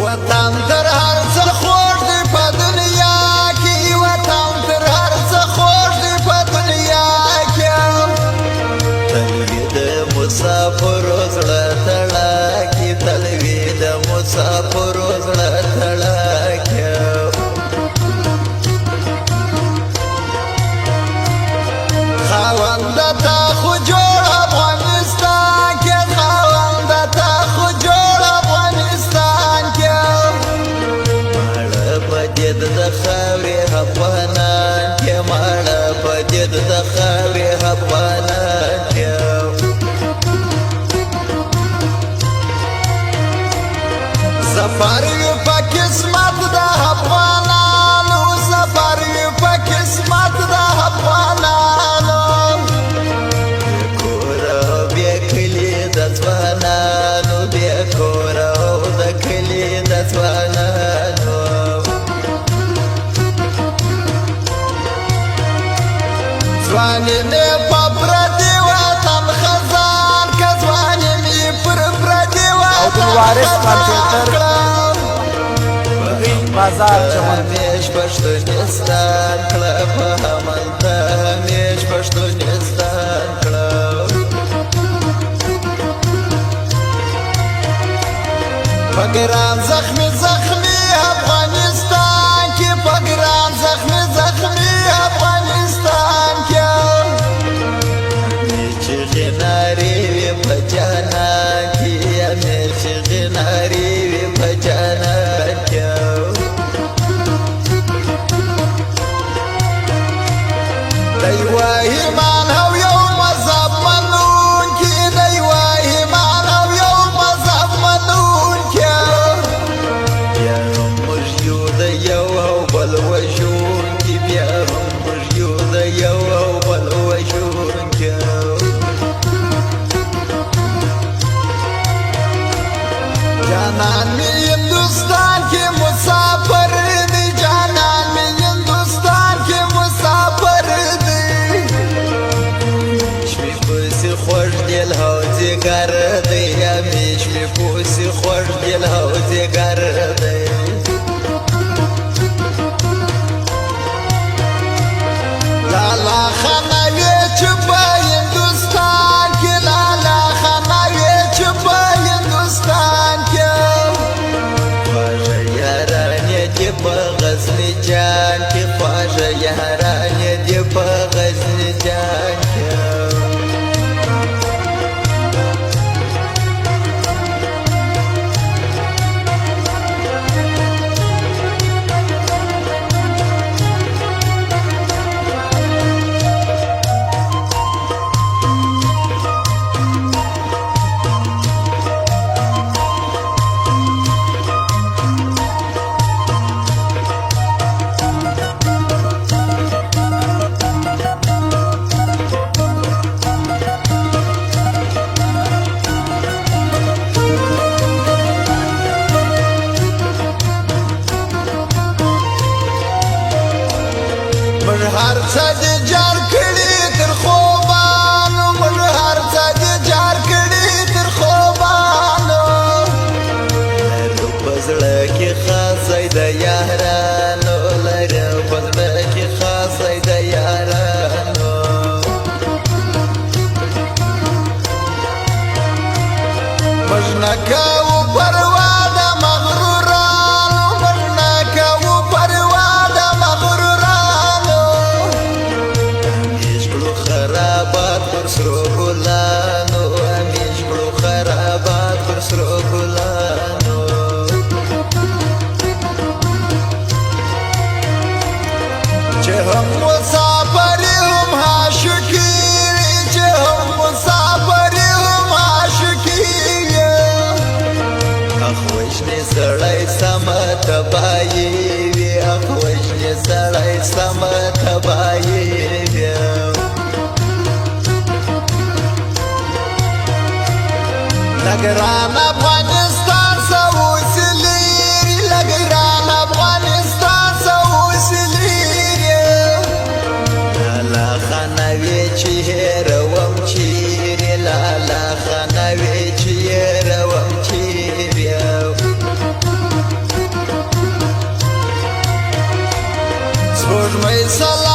وطن تر هر څه خوږ دی په دنیا کې وطن تر هر څه خوږ دی په دنیا کې تلوي د مسافرو زړه تړاکي تلوي د مسافرو زړه تړاکي خاوند تا خو جوړ افغانستان کې خاوند تا خو جوړ افغانستان کې مړه په دې د خاورې افغانان کې مړه په دې د خاورې افغانان کې سفر یو په قسمت د افغانانو سفر یو په قسمت د افغانانو کور بیا کلی د ځوانانو بیا کور د کلی د ځوانانو ځواني مې په پردي وطن خزان که ځواني مې پر پردي وطن خزان بازار چمن میش پښتونستان کړه په همالته میش پښتونستان کړه په ګران زخمي زخمي افغانستان کې په ګران زخمي زخمي افغانستان کې چې غناري وي په جانان کې چې غناري وي په جانان کې دایوا ایمان او یو مذهب منون کې دایوا ایمان او یو مذهب منون کې بیا هم موږ یو د یو او بل وژون کې بیا هم موږ یو د یو او بل وژون کې جانان می هندوستان کې مسافر دی جانان می هندوستان کې مسافر خوش دل حوزی گر دی همیش می پوسی خوش دل حوزی گر دی لالا خانوی چه با هندوستان کی لالا خانوی چه با هندوستان کی خواجه یارانی دی با غزنی جان کی خواجه یارانی دی با غزنی جان کی هر څه دې جار کړي تر خوبانو موږ هر څه دې جار کړي تر خوبانو لرو په زړه کې خاصه د یارانو لرو په زړه کې خاصه د یارانو موږ نه کوو پروا د مغرورانو موږ نه کوو پروا د مغرورانو خرابات پر سرو ګلانو همیش کړو خرابات پر سرو ګلانو چې هم مسافر هم عاشقي چې هم مسافر هم عاشقي اخوشني سړی سم تبایي وي اخوشني سړی سم تبایي وي لګران افغانستان سوسليري لګران افغانستان سوسليري لالا خانوي چې روم چیرې لالا خانوي چې روم چیرې سپوږمۍ سلام